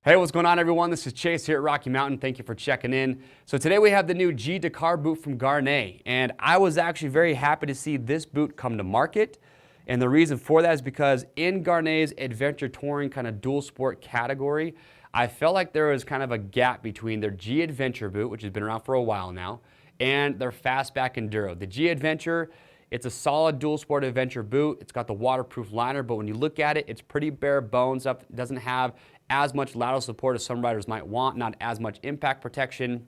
Hey, what's going on, everyone? This is Chase here at Rocky Mountain. Thank you for checking in. So today we have the new G Dakar boot from Gaerne, and I was actually very happy to see this boot come to market. And the reason for that is because in Gaerne's adventure touring kind of dual sport category, I felt like there was kind of a gap between their G Adventure boot, which has been around for a while now, and their Fastback Enduro. The G Adventure, it's a solid dual sport adventure boot. It's got the waterproof liner, but when you look at it, it's pretty bare bones up. It doesn't have as much lateral support as some riders might want, not as much impact protection.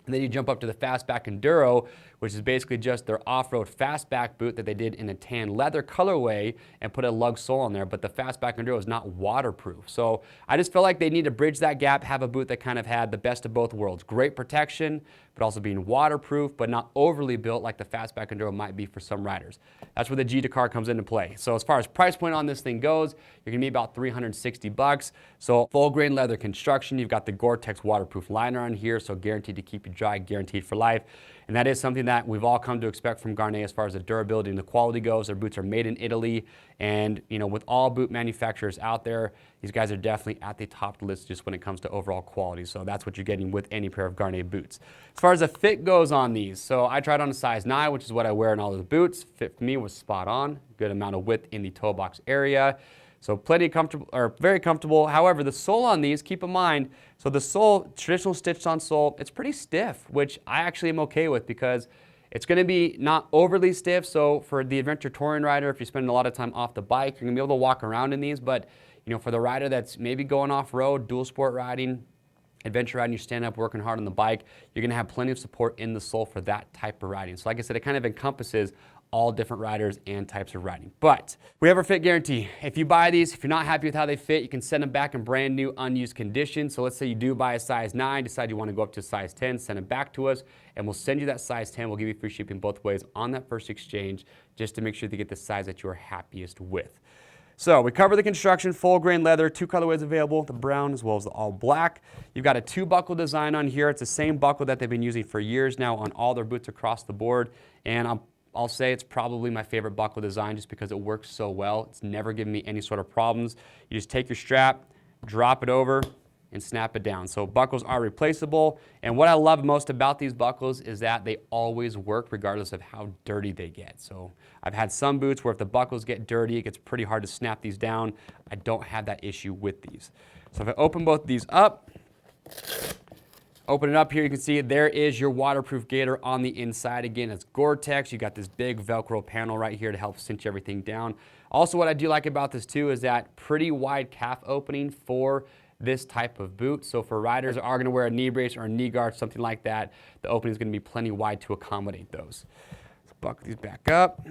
And then you jump up to the Fastback Enduro, which is basically just their off-road fastback boot that they did in a tan leather colorway and put a lug sole on there, but the Fastback Enduro is not waterproof. So I just feel like they need to bridge that gap, have a boot that kind of had the best of both worlds. Great protection, but also being waterproof, but not overly built like the Fastback Enduro might be for some riders. That's where the G Dakar comes into play. So as far as price point on this thing goes, you're gonna be about $360. So full grain leather construction, you've got the Gore-Tex waterproof liner on here, so guaranteed to keep you dry, guaranteed for life. And that is something that we've all come to expect from Gaerne as far as the durability and the quality goes. Their boots are made in Italy, and with all boot manufacturers out there, these guys are definitely at the top of the list just when it comes to overall quality. So that's what you're getting with any pair of Gaerne boots. As far as the fit goes on these, so I tried on a size 9, which is what I wear in all of the boots. Fit for me was spot on, good amount of width in the toe box area. So plenty comfortable, or very comfortable. However, the sole on these, keep in mind, so the sole, traditional stitched on sole, it's pretty stiff, which I actually am okay with because it's gonna be not overly stiff. So for the adventure touring rider, if you're spending a lot of time off the bike, you're gonna be able to walk around in these. But for the rider that's maybe going off-road, dual sport riding, adventure riding, you're standing up, working hard on the bike, you're gonna have plenty of support in the sole for that type of riding. So like I said, it kind of encompasses all different riders and types of riding. But we have our fit guarantee. If you buy these, if you're not happy with how they fit, you can send them back in brand new unused condition. So let's say you do buy a size 9, decide you want to go up to a size 10, send it back to us, and we'll send you that size 10. We'll give you free shipping both ways on that first exchange, just to make sure to get the size that you're happiest with. So we cover the construction, full grain leather, 2 colorways available, the brown as well as the all black. You've got a 2 buckle design on here. It's the same buckle that they've been using for years now on all their boots across the board. And I'll say it's probably my favorite buckle design just because it works so well. It's never given me any sort of problems. You just take your strap, drop it over, and snap it down. So buckles are replaceable. And what I love most about these buckles is that they always work regardless of how dirty they get. So I've had some boots where if the buckles get dirty, it gets pretty hard to snap these down. I don't have that issue with these. So if I open both of these up, open it up here, you can see there is your waterproof Gator on the inside. Again, it's Gore-Tex. You got this big Velcro panel right here to help cinch everything down. Also, what I do like about this too is that pretty wide calf opening for this type of boot. So for riders that are gonna wear a knee brace or a knee guard, something like that, the opening is gonna be plenty wide to accommodate those. Let's buckle these back up.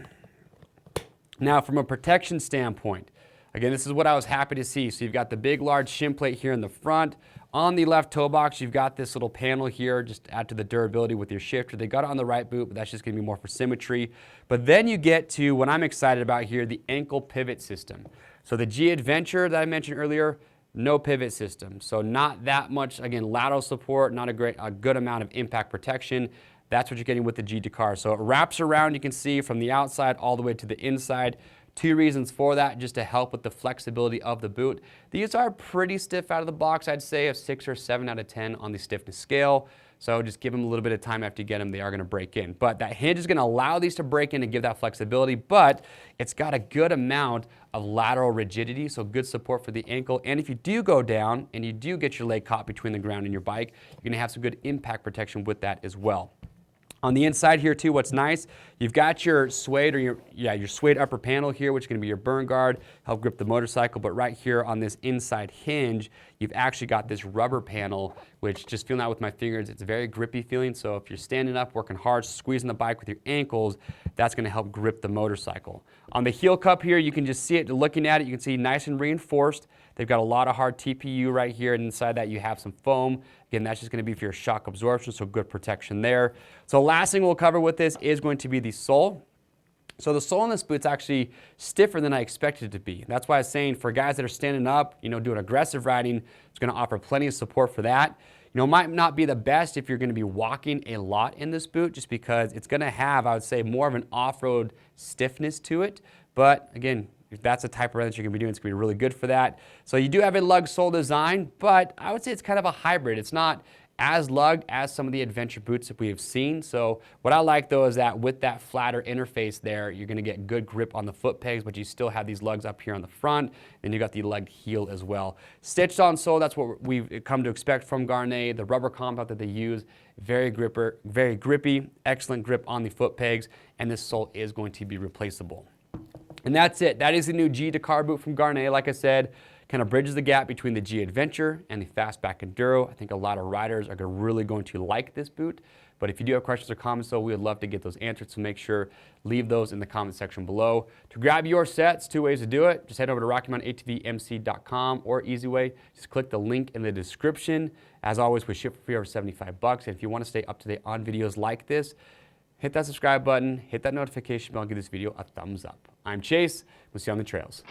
Now, from a protection standpoint, again, this is what I was happy to see. So you've got the big, large shin plate here in the front. On the left toe box, you've got this little panel here, just to add to the durability with your shifter. They got it on the right boot, but that's just gonna be more for symmetry. But then you get to what I'm excited about here, the ankle pivot system. So the G Adventure that I mentioned earlier, no pivot system. So not that much, again, lateral support, not a good amount of impact protection. That's what you're getting with the G Dakar. So it wraps around, you can see, from the outside all the way to the inside. 2 reasons for that, just to help with the flexibility of the boot. These are pretty stiff out of the box. I'd say a 6 or 7 out of 10 on the stiffness scale. So just give them a little bit of time after you get them, they are gonna break in. But that hinge is gonna allow these to break in and give that flexibility, but it's got a good amount of lateral rigidity, so good support for the ankle. And if you do go down and you do get your leg caught between the ground and your bike, you're gonna have some good impact protection with that as well. On the inside here too, what's nice, you've got your suede or your suede upper panel here, which is gonna be your burn guard, help grip the motorcycle. But right here on this inside hinge, you've actually got this rubber panel, which, just feeling that with my fingers, it's a very grippy feeling. So if you're standing up, working hard, squeezing the bike with your ankles, that's gonna help grip the motorcycle. On the heel cup here, you can just see it, looking at it, you can see nice and reinforced. They've got a lot of hard TPU right here, and inside that you have some foam. Again, that's just gonna be for your shock absorption, so good protection there. So last thing we'll cover with this is going to be the sole. So the sole on this boot's actually stiffer than I expected it to be. That's why I was saying for guys that are standing up, doing aggressive riding, it's gonna offer plenty of support for that. It might not be the best if you're gonna be walking a lot in this boot, just because it's gonna have, I would say, more of an off-road stiffness to it. But again, if that's the type of run that you're going to be doing, it's going to be really good for that. So you do have a lug sole design, but I would say it's kind of a hybrid. It's not as lugged as some of the adventure boots that we have seen. So what I like though is that with that flatter interface there, you're going to get good grip on the foot pegs, but you still have these lugs up here on the front, and you got the lugged heel as well. Stitched on sole, that's what we've come to expect from Gaerne. The rubber compound that they use, very grippy, excellent grip on the foot pegs, and this sole is going to be replaceable. And that's it. That is the new G Dakar boot from Gaerne. Like I said, kind of bridges the gap between the G Adventure and the Fastback Enduro. I think a lot of riders are really going to like this boot. But if you do have questions or comments, though, we would love to get those answered. So make sure leave those in the comment section below. To grab your sets, 2 ways to do it. Just head over to RockyMountainATVMC.com, or easy way, just click the link in the description. As always, we ship for free over 75 bucks. And if you want to stay up to date on videos like this, hit that subscribe button, hit that notification bell, and give this video a thumbs up. I'm Chase. We'll see you on the trails.